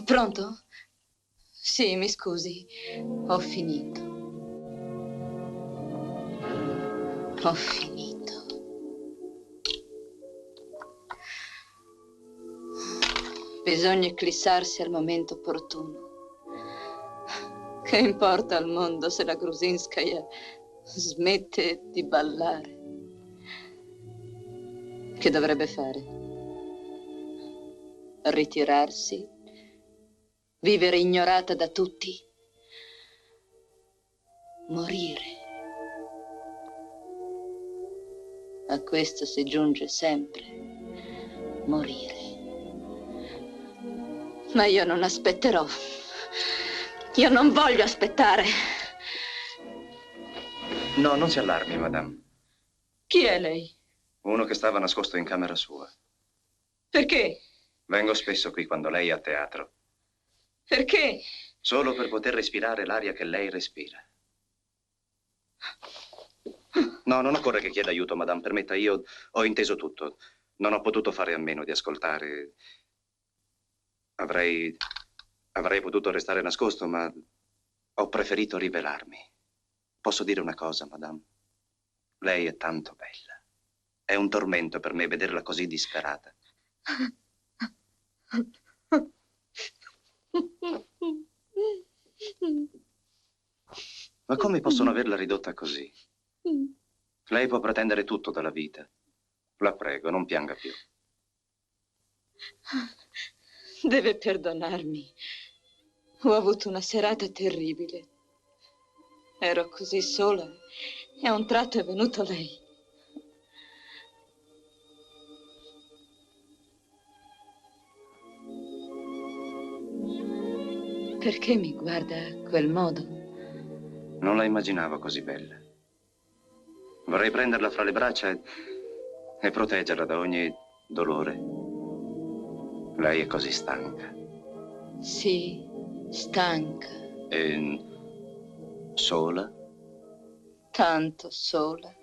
Pronto? Sì, mi scusi. Ho finito. Ho finito. Bisogna eclissarsi al momento opportuno. Che importa al mondo se la Gruzinskaya smette di ballare? Che dovrebbe fare? Ritirarsi? Vivere ignorata da tutti? Morire? A questo si giunge sempre. Morire. Ma io non aspetterò. Io non voglio aspettare. No, non si allarmi, madame. Chi è lei? Uno che stava nascosto in camera sua. Perché? Vengo spesso qui quando lei è a teatro. Perché? Solo per poter respirare l'aria che lei respira. No, non occorre che chieda aiuto, madame. Permetta, io ho inteso tutto. Non ho potuto fare a meno di ascoltare. Avrei potuto restare nascosto, ma ho preferito rivelarmi. Posso dire una cosa, madame? Lei è tanto bella. È un tormento per me vederla così disperata. Ma come possono averla ridotta così? Lei può pretendere tutto dalla vita. La prego, non pianga più. Deve perdonarmi. Ho avuto una serata terribile. Ero così sola e a un tratto è venuto lei. Perché mi guarda a quel modo? Non la immaginavo così bella. Vorrei prenderla fra le braccia e proteggerla da ogni dolore. Lei è così stanca. Sì, stanca. E sola? Tanto sola.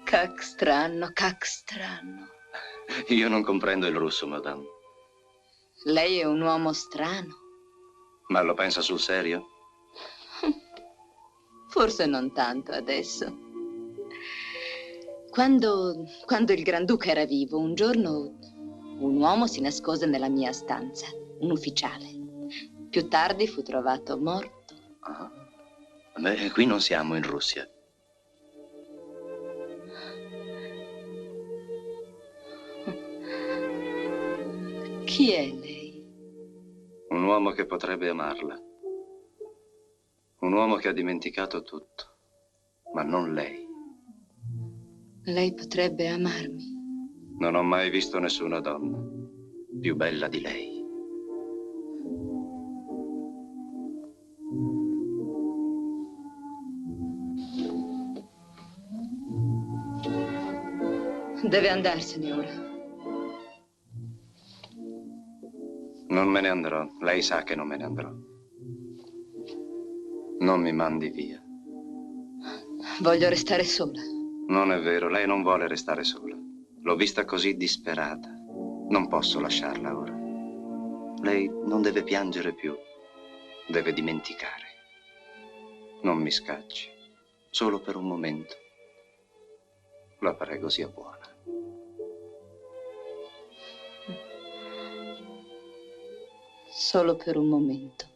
Как strano, как strano. Io non comprendo il russo, madame. Lei è un uomo strano. Ma lo pensa sul serio? Forse non tanto adesso. Quando il Granduca era vivo, un giorno un uomo si nascose nella mia stanza, un ufficiale. Più tardi fu trovato morto. Ah. Beh, qui non siamo in Russia. Chi è lei? Un uomo che potrebbe amarla. Un uomo che ha dimenticato tutto. Ma non lei. Lei potrebbe amarmi. Non ho mai visto nessuna donna più bella di lei. Deve andarsene ora. Non me ne andrò. Lei sa che non me ne andrò. Non mi mandi via. Voglio restare sola. Non è vero, lei non vuole restare sola. L'ho vista così disperata. Non posso lasciarla ora. Lei non deve piangere più. Deve dimenticare. Non mi scacci. Solo per un momento. La prego, sia buona. Solo per un momento.